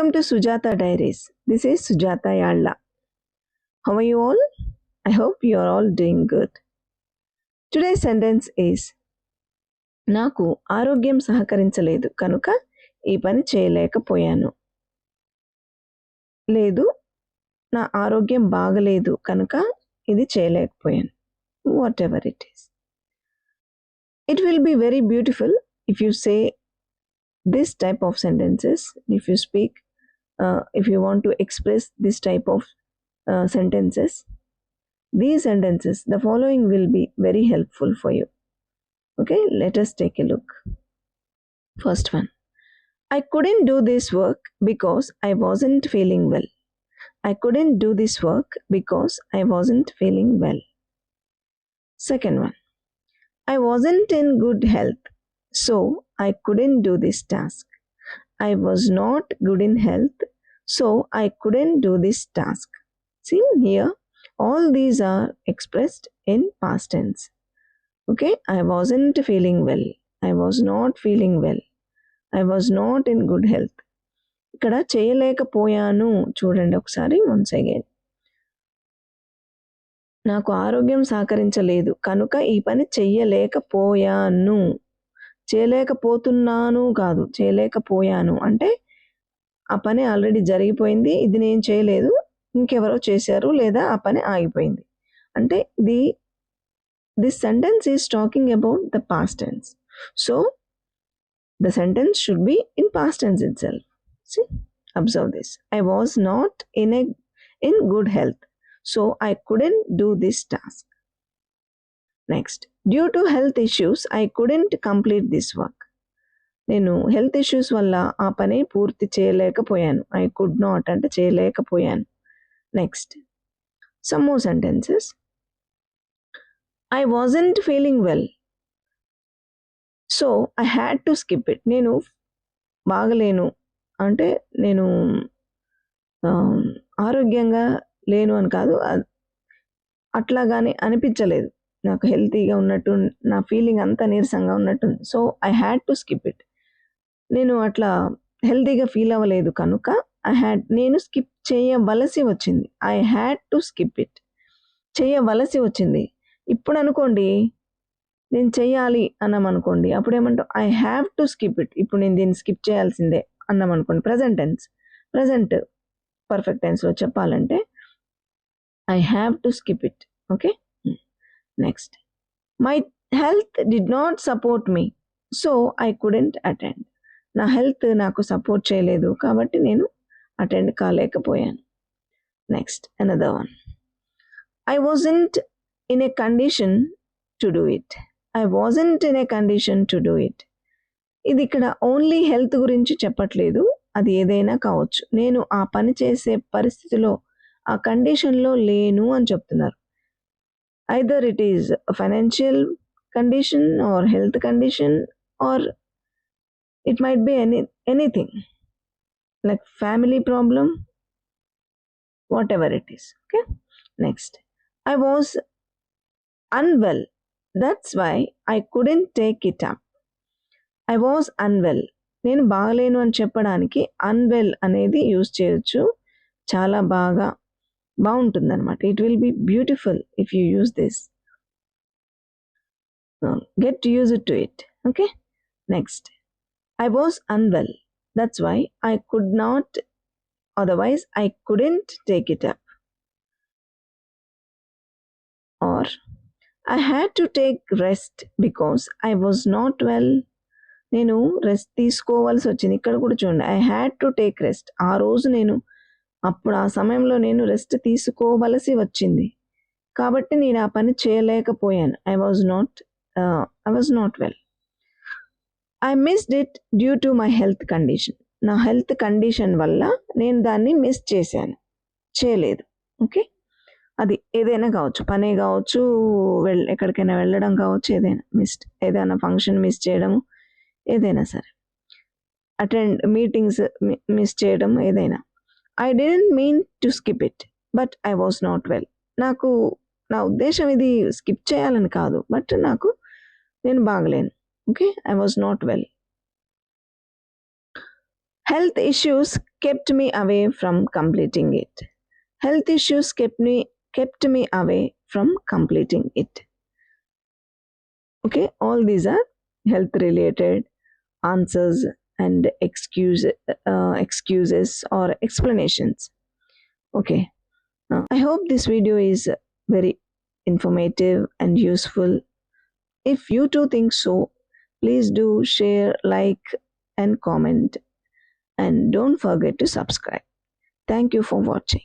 Welcome to Sujata Diaries. This is Sujata Yalla. How are you all? I hope you are all doing good. Today's sentence is నాకు ఆరోగ్యం సహకరించలేదు కనుక ఈ పని చేయలేకపోయాను. లేదు, నా ఆరోగ్యం బాగలేదు కనుక ఇది చేయలేకపోయాను. Whatever it is. It will be very beautiful if you say this type of sentences, if you speak, if you want to express this type of sentences. These sentences, the following will be very helpful for you. Okay, let us take a look. First one, I couldn't do this work because I wasn't feeling well. I couldn't do this work because I wasn't feeling well. Second one, I wasn't in good health, so I couldn't do this task. I was not good in health, so I couldn't do this task. See here, all these are expressed in past tense. Okay, I wasn't feeling well. I was not feeling well. I was not in good health. ఇక్కడ చేయలేకపోయాను చూడండి ఒకసారి once again. నాకు ఆరోగ్యం సహకరించలేదు కనుక ఈ పని చెయ్యలేకపోయాను. చేయలేకపోతున్నాను కాదు, చేయలేకపోయాను అంటే ఆ పని ఆల్రెడీ జరిగిపోయింది, ఇది నేను చేయలేదు, ఇంకెవరో చేశారు లేదా ఆ పని ఆగిపోయింది. అంటే this sentence is talking about the past tense. So the sentence should be in past tense itself. See, observe this. I was not in good health, so I couldn't do this task. Next, due to health issues, I couldn't complete this work. నేను health issues వల్ల ఆ పని పూర్తి చేయలేకపోయాను. I could not అంటే చేయలేకపోయాను. Next, some more sentences. I wasn't feeling well, so I had to skip it. నేను బాగలేను అంటే నేను ఆరోగ్యంగా లేను అని కాదు, అట్లాగానే అనిపించలేదు, నాకు హెల్తీగా ఉన్నట్టు, నా ఫీలింగ్ అంతా నీరసంగా ఉన్నట్టుంది. So I had to skip it. నేను అట్లా హెల్తీగా ఫీల్ అవ్వలేదు కనుక నేను స్కిప్ చేయవలసి వచ్చింది. I had to skip it. చేయవలసి వచ్చింది. ఇప్పుడు అనుకోండి నేను చెయ్యాలి అన్నామనుకోండి, అప్పుడు ఏమంటాం I have to skip it. ఇప్పుడు నేను దీన్ని స్కిప్ చేయాల్సిందే అన్నామనుకోండి, ప్రజెంట్ టెన్స్. ప్రజెంట్ పర్ఫెక్ట్ టెన్స్లో చెప్పాలంటే I have to skip it. Okay, next, my health did not support me, so I couldn't attend. నా హెల్త్ నాకు సపోర్ట్ చేయలేదు కాబట్టి నేను అటెండ్ కాలేకపోయాను. Next, another one, I wasn't in a condition to do it. I wasn't in a condition to do it. ఇది ఇక్కడ only health గురించి చెప్పట్లేదు, అది ఏదైనా కావచ్చు. నేను ఆ పని చేసే పరిస్థితిలో, ఆ కండిషన్లో లేను అని చెప్తున్నారు. either it is a financial condition or health condition, or it might be anything like family problem, whatever it is. Okay, next, I was unwell, that's why I couldn't take it up. I was unwell, నేను బాగలేను అని చెప్పడానికి unwell అనేది use చేయొచ్చు. చాలా బాగుంటుంది అనమాట. It will be beautiful if you use this. Get use to it. Okay, next, I was unwell, that's why I could not, otherwise I couldn't take it up. Or I had to take rest because I was not well. నేను rest తీసుకోవాల్సి వచ్చింది. ఇక్కడ కూడా చూడండి, I had to take rest. ఆ రోజు నేను, అప్పుడు ఆ సమయంలో నేను రెస్ట్ తీసుకోవలసి వచ్చింది కాబట్టి నేను ఆ పని చేయలేకపోయాను. I was not well. I missed it due to my health condition. నా హెల్త్ కండిషన్ వల్ల నేను దాన్ని మిస్ చేశాను, చేయలేదు. ఓకే, అది ఏదైనా కావచ్చు, పనే కావచ్చు, ఎక్కడికైనా వెళ్ళడం కావచ్చు, ఏదైనా ఫంక్షన్ మిస్ చేయడము, ఏదైనా సరే, అటెండ్ మీటింగ్స్ మిస్ చేయడం, ఏదైనా. I didn't mean to skip it, but I was not well. నా ఉద్దేశం ఇది స్కిప్ చేయాలని కాదు, బట్ నేను బాగలేను. Okay, I was not well. Health issues kept me away from completing it. Health issues kept me away from completing it. Okay, all these are health related answers and excuses or explanations. Okay, I hope this video is very informative and useful. If you too think so, please do share, like, and comment, and don't forget to subscribe. Thank you for watching.